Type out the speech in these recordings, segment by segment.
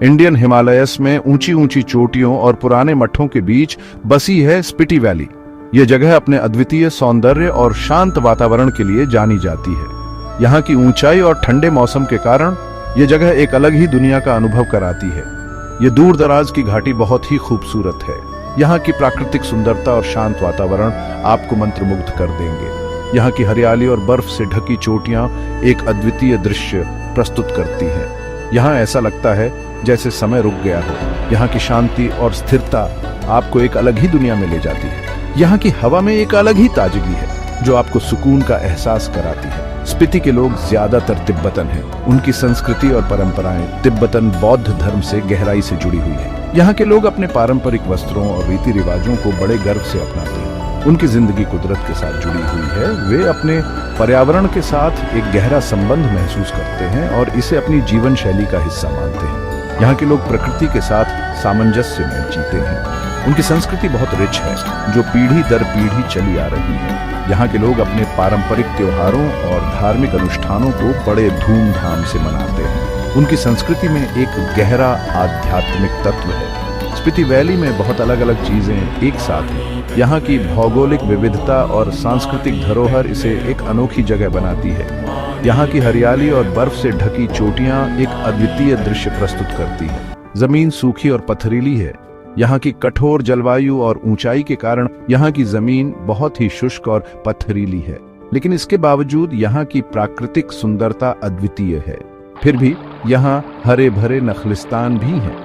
Indian Himalayas में ऊंची ऊंची चोटियों और पुराने मठों के बीच बसी है स्पीति वैली। ये जगह अपने अद्वितीय सौंदर्य और शांत वातावरण के लिए जानी जाती है। यहाँ की ऊंचाई और ठंडे मौसम के कारण ये जगह एक अलग ही दुनिया का अनुभव कराती है। ये दूर दराज की घाटी बहुत ही खूबसूरत है। यहाँ की प्राकृतिक सुंदरता और शांत वातावरण आपको मंत्रमुग्ध कर देंगे। यहाँ की हरियाली और बर्फ से ढकी चोटियां एक अद्वितीय दृश्य प्रस्तुत करती हैं। यहाँ ऐसा लगता है जैसे समय रुक गया हो। यहाँ की शांति और स्थिरता आपको एक अलग ही दुनिया में ले जाती है। यहाँ की हवा में एक अलग ही ताजगी है जो आपको सुकून का एहसास कराती है। स्पीति के लोग ज्यादातर तिब्बतन हैं। उनकी संस्कृति और परंपराएं तिब्बतन बौद्ध धर्म से गहराई से जुड़ी हुई है। यहाँ के लोग अपने पारंपरिक वस्त्रों और रीति रिवाजों को बड़े गर्व से अपनाते हैं। उनकी जिंदगी कुदरत के साथ जुड़ी हुई है। वे अपने पर्यावरण के साथ एक गहरा संबंध महसूस करते हैं और इसे अपनी जीवन शैली का हिस्सा मानते हैं। यहाँ के लोग प्रकृति के साथ सामंजस्य में जीते हैं। उनकी संस्कृति बहुत रिच है जो पीढ़ी दर पीढ़ी चली आ रही है। यहाँ के लोग अपने पारंपरिक त्योहारों और धार्मिक अनुष्ठानों को बड़े धूमधाम से मनाते हैं। उनकी संस्कृति में एक गहरा आध्यात्मिक तत्व है। स्पीति वैली में बहुत अलग अलग चीजें एक साथ हैं। यहाँ की भौगोलिक विविधता और सांस्कृतिक धरोहर इसे एक अनोखी जगह बनाती है। यहाँ की हरियाली और बर्फ से ढकी चोटियां एक अद्वितीय दृश्य प्रस्तुत करती हैं। जमीन सूखी और पथरीली है। यहाँ की कठोर जलवायु और ऊंचाई के कारण यहाँ की जमीन बहुत ही शुष्क और पथरीली है, लेकिन इसके बावजूद यहाँ की प्राकृतिक सुंदरता अद्वितीय है। फिर भी यहाँ हरे भरे नखलिस्तान भी हैं।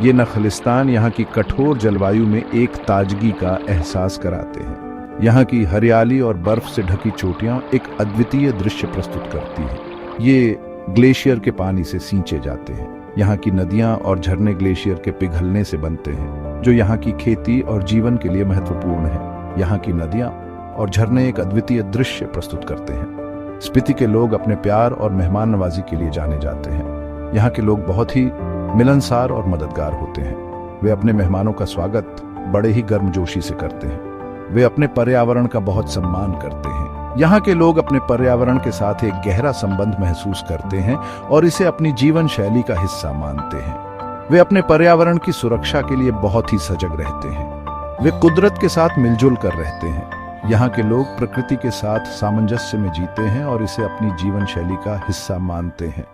ये नखलिस्तान यहाँ की कठोर जलवायु में एक ताजगी का एहसास कराते हैं। यहाँ की हरियाली और बर्फ से ढकी चोटियां एक अद्वितीय दृश्य प्रस्तुत करती हैं। ये ग्लेशियर के पानी से सींचे जाते हैं। यहाँ की नदियां और झरने ग्लेशियर के पिघलने से बनते हैं, जो यहाँ की खेती और जीवन के लिए महत्वपूर्ण है। यहाँ की नदियां और झरने एक अद्वितीय दृश्य प्रस्तुत करते हैं। स्पीति के लोग अपने प्यार और मेहमान नवाजी के लिए जाने जाते हैं। यहाँ के लोग बहुत ही मिलनसार और मददगार होते हैं। वे अपने मेहमानों का स्वागत बड़े ही गर्मजोशी से करते हैं। वे अपने पर्यावरण का बहुत सम्मान करते हैं। यहाँ के लोग अपने पर्यावरण के साथ एक गहरा संबंध महसूस करते हैं और इसे अपनी जीवन शैली का हिस्सा मानते हैं। वे अपने पर्यावरण की सुरक्षा के लिए बहुत ही सजग रहते हैं। वे कुदरत के साथ मिलजुल कर रहते हैं। यहाँ के लोग प्रकृति के साथ सामंजस्य में जीते हैं और इसे अपनी जीवन शैली का हिस्सा मानते हैं।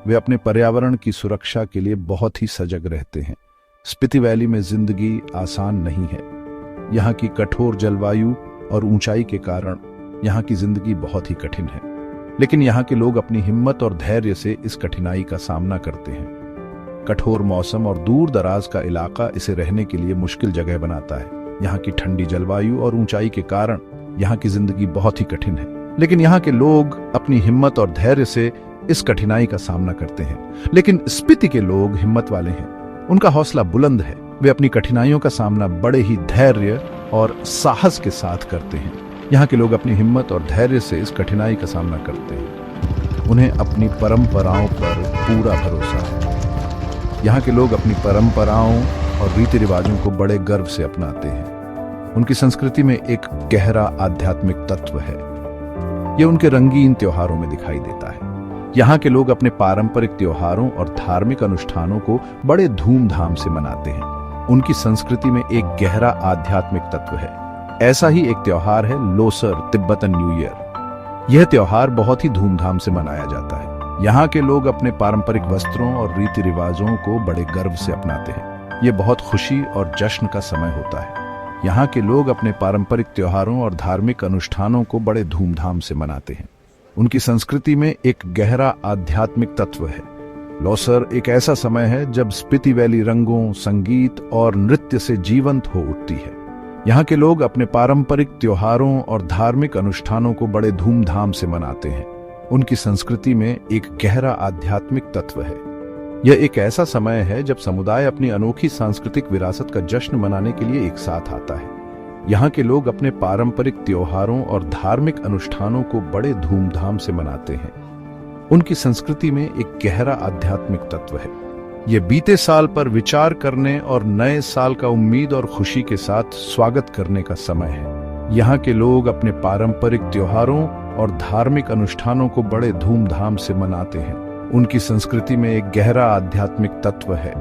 वे अपने पर्यावरण की सुरक्षा के लिए बहुत ही सजग रहते हैं। स्पीति वैली में जिंदगी आसान नहीं है। यहाँ की कठोर जलवायु और ऊंचाई के कारण यहाँ की जिंदगी बहुत ही कठिन है, लेकिन यहाँ के लोग अपनी हिम्मत और धैर्य से इस कठिनाई का सामना करते हैं। कठोर मौसम और दूर दराज का इलाका इसे रहने के लिए मुश्किल जगह बनाता है। यहाँ की ठंडी जलवायु और ऊंचाई के कारण यहाँ की जिंदगी बहुत ही कठिन है, लेकिन यहाँ के लोग अपनी हिम्मत और धैर्य से इस कठिनाई का सामना करते हैं। लेकिन स्पीति के लोग हिम्मत वाले हैं। उनका हौसला बुलंद है। वे अपनी कठिनाइयों का सामना बड़े ही धैर्य और साहस के साथ करते हैं। यहाँ के लोग अपनी हिम्मत और धैर्य से इस कठिनाई का सामना करते हैं। उन्हें अपनी परंपराओं पर पूरा भरोसा है। यहाँ के लोग अपनी परंपराओं और रीति रिवाजों को बड़े गर्व से अपनाते हैं। उनकी संस्कृति में एक गहरा आध्यात्मिक तत्व है। यह उनके रंगीन त्योहारों में दिखाई देता है। यहाँ के लोग अपने पारंपरिक त्योहारों और धार्मिक अनुष्ठानों को बड़े धूमधाम से मनाते हैं। उनकी संस्कृति में एक गहरा आध्यात्मिक तत्व है। ऐसा ही एक त्योहार है लोसर, तिब्बतन न्यू ईयर। यह त्योहार बहुत ही धूमधाम से मनाया जाता है। यहाँ के लोग अपने पारंपरिक वस्त्रों और रीति रिवाजों को बड़े गर्व से अपनाते हैं। ये बहुत खुशी और जश्न का समय होता है। यहाँ के लोग अपने पारंपरिक त्योहारों और धार्मिक अनुष्ठानों को बड़े धूमधाम से मनाते हैं। उनकी संस्कृति में एक गहरा आध्यात्मिक तत्व है। लोसर एक ऐसा समय है जब स्पीति वैली रंगों, संगीत और नृत्य से जीवंत हो उठती है। यहाँ के लोग अपने पारंपरिक त्योहारों और धार्मिक अनुष्ठानों को बड़े धूमधाम से मनाते हैं। उनकी संस्कृति में एक गहरा आध्यात्मिक तत्व है। यह एक ऐसा समय है जब समुदाय अपनी अनोखी सांस्कृतिक विरासत का जश्न मनाने के लिए एक साथ आता है। यहाँ के लोग अपने पारंपरिक त्योहारों और धार्मिक अनुष्ठानों को बड़े धूमधाम से मनाते हैं। उनकी संस्कृति में एक गहरा आध्यात्मिक तत्व है। ये बीते साल पर विचार करने और नए साल का उम्मीद और खुशी के साथ स्वागत करने का समय है। यहाँ के लोग अपने पारंपरिक त्योहारों और धार्मिक अनुष्ठानों को बड़े धूमधाम से मनाते हैं। उनकी संस्कृति में एक गहरा आध्यात्मिक तत्व है।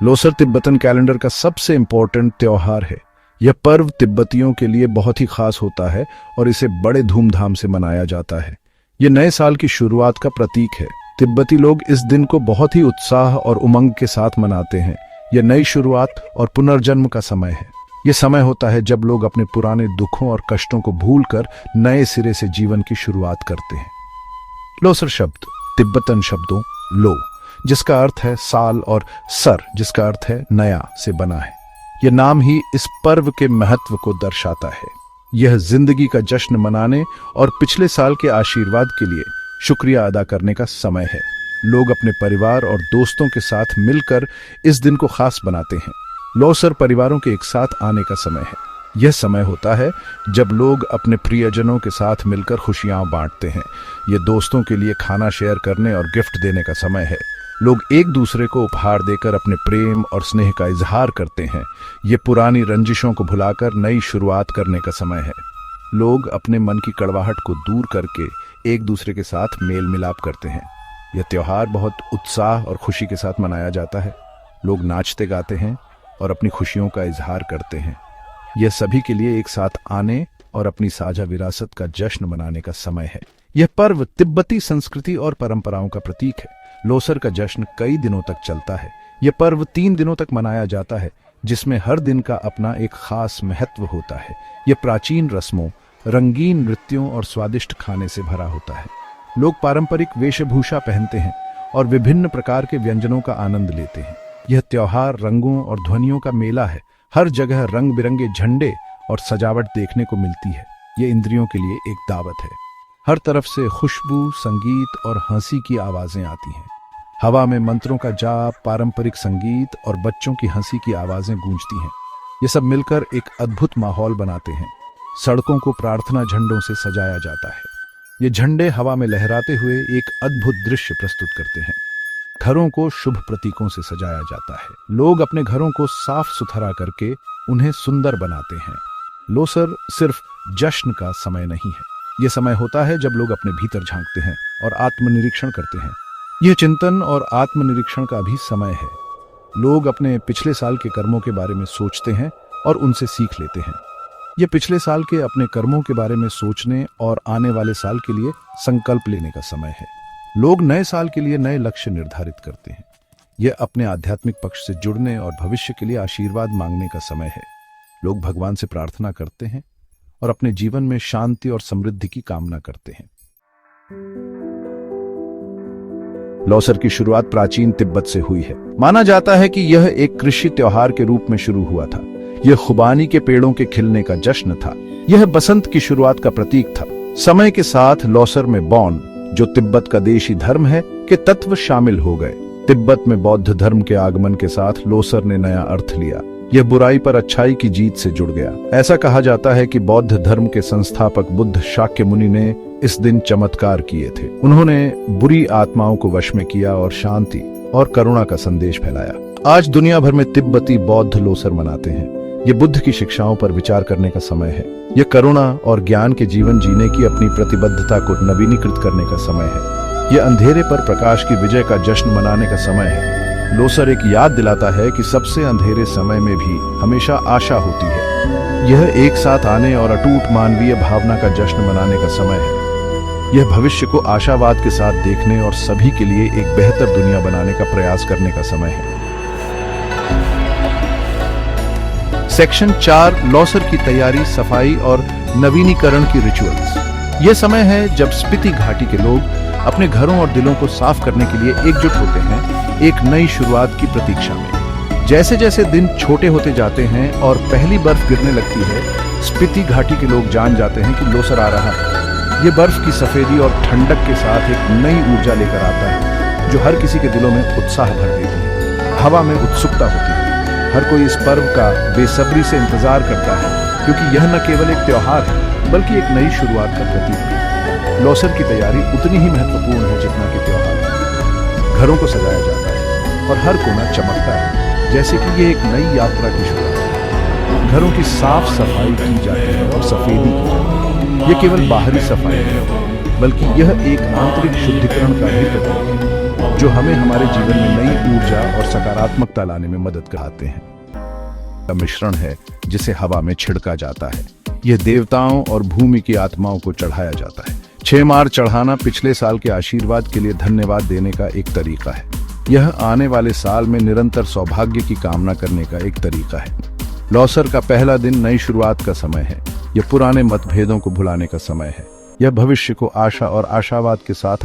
लोसर तिब्बतन कैलेंडर का सबसे इंपॉर्टेंट त्योहार है। यह पर्व तिब्बतियों के लिए बहुत ही खास होता है और इसे बड़े धूमधाम से मनाया जाता है। यह नए साल की शुरुआत का प्रतीक है। तिब्बती लोग इस दिन को बहुत ही उत्साह और उमंग के साथ मनाते हैं। यह नई शुरुआत और पुनर्जन्म का समय है। यह समय होता है जब लोग अपने पुराने दुखों और कष्टों को भूलकर नए सिरे से जीवन की शुरुआत करते हैं। लोसर शब्द तिब्बतन शब्दों लो, जिसका अर्थ है साल, और सर, जिसका अर्थ है नया, से बना है। यह नाम ही इस पर्व के महत्व को दर्शाता है। यह जिंदगी का जश्न मनाने और पिछले साल के आशीर्वाद के लिए शुक्रिया अदा करने का समय है। लोग अपने परिवार और दोस्तों के साथ मिलकर इस दिन को खास बनाते हैं। लोसर परिवारों के एक साथ आने का समय है। यह समय होता है जब लोग अपने प्रियजनों के साथ मिलकर खुशियां बांटते हैं। यह दोस्तों के लिए खाना शेयर करने और गिफ्ट देने का समय है। लोग एक दूसरे को उपहार देकर अपने प्रेम और स्नेह का इजहार करते हैं। ये पुरानी रंजिशों को भुलाकर नई शुरुआत करने का समय है। लोग अपने मन की कड़वाहट को दूर करके एक दूसरे के साथ मेल मिलाप करते हैं। यह त्योहार बहुत उत्साह और खुशी के साथ मनाया जाता है। लोग नाचते गाते हैं और अपनी खुशियों का इजहार करते हैं। यह सभी के लिए एक साथ आने और अपनी साझा विरासत का जश्न मनाने का समय है। यह पर्व तिब्बती संस्कृति और परंपराओं का प्रतीक है। लोसर का जश्न कई दिनों तक चलता है। यह पर्व 3 दिनों तक मनाया जाता है, जिसमें हर दिन का अपना एक खास महत्व होता है। यह प्राचीन रस्मों, रंगीन नृत्यों और स्वादिष्ट खाने से भरा होता है। लोग पारंपरिक वेशभूषा पहनते हैं और विभिन्न प्रकार के व्यंजनों का आनंद लेते हैं। यह त्योहार रंगों और ध्वनियों का मेला है। हर जगह रंग बिरंगे झंडे और सजावट देखने को मिलती है। यह इंद्रियों के लिए एक दावत है। हर तरफ से खुशबू, संगीत और हंसी की आवाजें आती हैं। हवा में मंत्रों का जाप, पारंपरिक संगीत और बच्चों की हंसी की आवाजें गूंजती हैं। ये सब मिलकर एक अद्भुत माहौल बनाते हैं। सड़कों को प्रार्थना झंडों से सजाया जाता है। ये झंडे हवा में लहराते हुए एक अद्भुत दृश्य प्रस्तुत करते हैं। घरों को शुभ प्रतीकों से सजाया जाता है। लोग अपने घरों को साफ सुथरा करके उन्हें सुंदर बनाते हैं। लोसर सिर्फ जश्न का समय नहीं है। यह समय होता है जब लोग अपने भीतर झांकते हैं और आत्मनिरीक्षण करते हैं। यह चिंतन और आत्मनिरीक्षण का भी समय है। लोग अपने पिछले साल के कर्मों के बारे में सोचते हैं और उनसे सीख लेते हैं। यह पिछले साल के अपने कर्मों के बारे में सोचने और आने वाले साल के लिए संकल्प लेने का समय है। लोग नए साल के लिए नए लक्ष्य निर्धारित करते हैं। यह अपने आध्यात्मिक पक्ष से जुड़ने और भविष्य के लिए आशीर्वाद मांगने का समय है। लोग भगवान से प्रार्थना करते हैं और अपने जीवन में शांति और समृद्धि की कामना करते हैं। लोसर की शुरुआत प्राचीन तिब्बत से हुई है। माना जाता है कि यह एक कृषि त्योहार के रूप में शुरू हुआ था। यह खुबानी के पेड़ों के खिलने का जश्न था। यह बसंत की शुरुआत का प्रतीक था। समय के साथ लोसर में बौन, जो तिब्बत का देशी धर्म है, के तत्व शामिल हो गए। तिब्बत में बौद्ध धर्म के आगमन के साथ लोसर ने नया अर्थ लिया। यह बुराई पर अच्छाई की जीत से जुड़ गया। ऐसा कहा जाता है कि बौद्ध धर्म के संस्थापक बुद्ध शाक्य मुनि ने इस दिन चमत्कार किए थे। उन्होंने बुरी आत्माओं को वश में किया और शांति और करुणा का संदेश फैलाया। आज दुनिया भर में तिब्बती बौद्ध लोसर मनाते हैं। ये बुद्ध की शिक्षाओं पर विचार करने का समय है। यह करुणा और ज्ञान के जीवन जीने की अपनी प्रतिबद्धता को नवीनीकृत करने का समय है। यह अंधेरे पर प्रकाश की विजय का जश्न मनाने का समय है। लोसर एक याद दिलाता है कि सबसे अंधेरे समय में भी हमेशा आशा होती है। यह एक साथ आने और अटूट मानवीय भावना का जश्न मनाने का समय है। यह भविष्य को आशावाद के साथ देखने और सभी के लिए एक बेहतर दुनिया बनाने का प्रयास करने का समय है। सेक्शन 4, लोसर की तैयारी, सफाई और नवीनीकरण की रिचुअल्स। यह समय है जब स्पीति घाटी के लोग अपने घरों और दिलों को साफ करने के लिए एकजुट होते हैं, एक नई शुरुआत की प्रतीक्षा में। जैसे जैसे दिन छोटे होते जाते हैं और पहली बर्फ गिरने लगती है, स्पीति घाटी के लोग जान जाते हैं कि लोसर आ रहा है। ये बर्फ की सफेदी और ठंडक के साथ एक नई ऊर्जा लेकर आता है, जो हर किसी के दिलों में उत्साह भर देती है। हवा में उत्सुकता होती है। हर कोई इस पर्व का बेसब्री से इंतजार करता है, क्योंकि यह न केवल एक त्योहार है, बल्कि एक नई शुरुआत का प्रतीक है। लोसर की तैयारी उतनी ही महत्वपूर्ण है जितना कि त्योहार। घरों को सजाया जाता है और हर कोना चमकता है, जैसे कि ये एक नई यात्रा की शुरुआत है। घरों की साफ सफाई की जाती है और सफेदी की जाती है। ये केवल बाहरी सफाई है, बल्कि यह एक आंतरिक शुद्धिकरण का भी प्रतीक है, जो हमें हमारे जीवन में नई ऊर्जा और सकारात्मकता लाने में मदद कराते हैं। का मिश्रण है जिसे हवा में छिड़का जाता है। यह देवताओं और भूमि की आत्माओं को चढ़ाया जाता है। 6 मार चढ़ाना पिछले साल के आशीर्वाद के लिए धन्यवाद देने का एक तरीका है। यह आने वाले साल में निरंतर सौभाग्य की कामना करने का एक तरीका है। लौसर का पहला दिन नई शुरुआत का समय है। यह पुराने मतभेदों को भुलाने का समय है। यह भविष्य को आशा और आशावाद के साथ